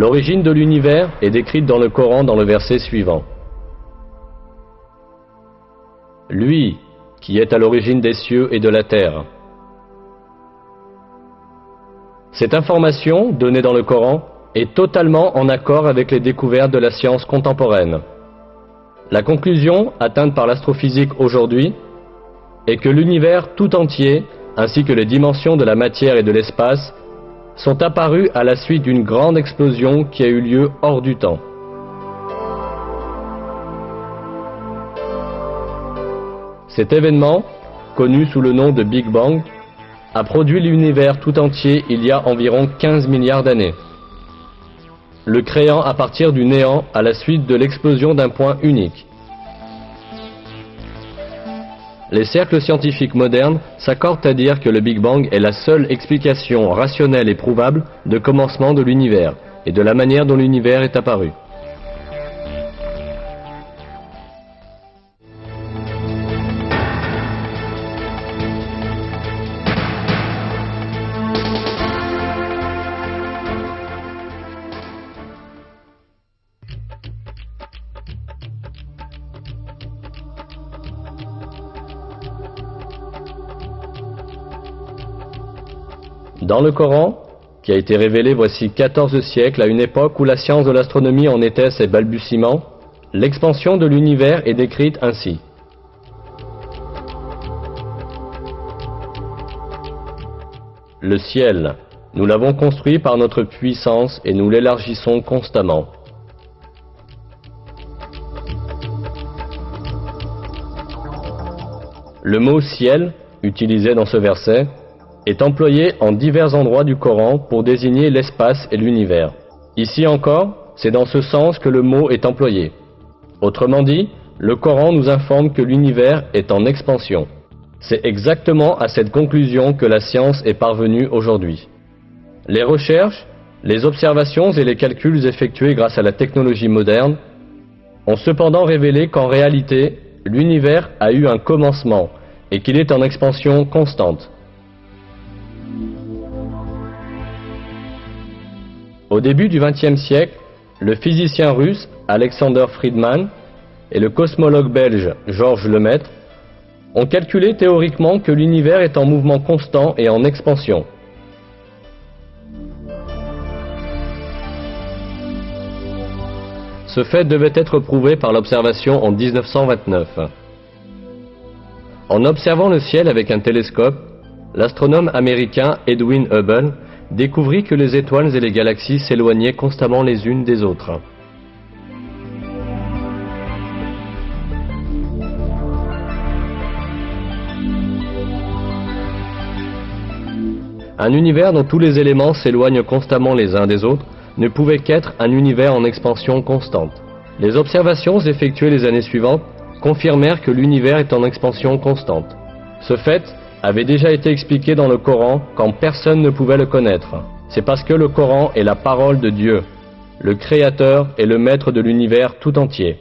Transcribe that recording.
L'origine de l'univers est décrite dans le Coran dans le verset suivant. Lui, qui est à l'origine des cieux et de la terre. Cette information, donnée dans le Coran, est totalement en accord avec les découvertes de la science contemporaine. La conclusion, atteinte par l'astrophysique aujourd'hui, est que l'univers tout entier, ainsi que les dimensions de la matière et de l'espace, sont apparus à la suite d'une grande explosion qui a eu lieu hors du temps. Cet événement, connu sous le nom de Big Bang, a produit l'univers tout entier il y a environ 15 milliards d'années, le créant à partir du néant à la suite de l'explosion d'un point unique. Les cercles scientifiques modernes s'accordent à dire que le Big Bang est la seule explication rationnelle et prouvable de commencement de l'univers et de la manière dont l'univers est apparu. Dans le Coran, qui a été révélé voici 14 siècles à une époque où la science de l'astronomie en était à ses balbutiements, l'expansion de l'univers est décrite ainsi. Le ciel, nous l'avons construit par notre puissance et nous l'élargissons constamment. Le mot ciel, utilisé dans ce verset, est employé en divers endroits du Coran pour désigner l'espace et l'univers. Ici encore, c'est dans ce sens que le mot est employé. Autrement dit, le Coran nous informe que l'univers est en expansion. C'est exactement à cette conclusion que la science est parvenue aujourd'hui. Les recherches, les observations et les calculs effectués grâce à la technologie moderne ont cependant révélé qu'en réalité, l'univers a eu un commencement et qu'il est en expansion constante. Au début du XXe siècle, le physicien russe Alexander Friedmann et le cosmologue belge Georges Lemaître ont calculé théoriquement que l'univers est en mouvement constant et en expansion. Ce fait devait être prouvé par l'observation en 1929. En observant le ciel avec un télescope, l'astronome américain Edwin Hubble découvrit que les étoiles et les galaxies s'éloignaient constamment les unes des autres. Un univers dont tous les éléments s'éloignent constamment les uns des autres ne pouvait qu'être un univers en expansion constante. Les observations effectuées les années suivantes confirmèrent que l'univers est en expansion constante. Ce fait avait déjà été expliqué dans le Coran quand personne ne pouvait le connaître. C'est parce que le Coran est la parole de Dieu, le Créateur et le Maître de l'univers tout entier.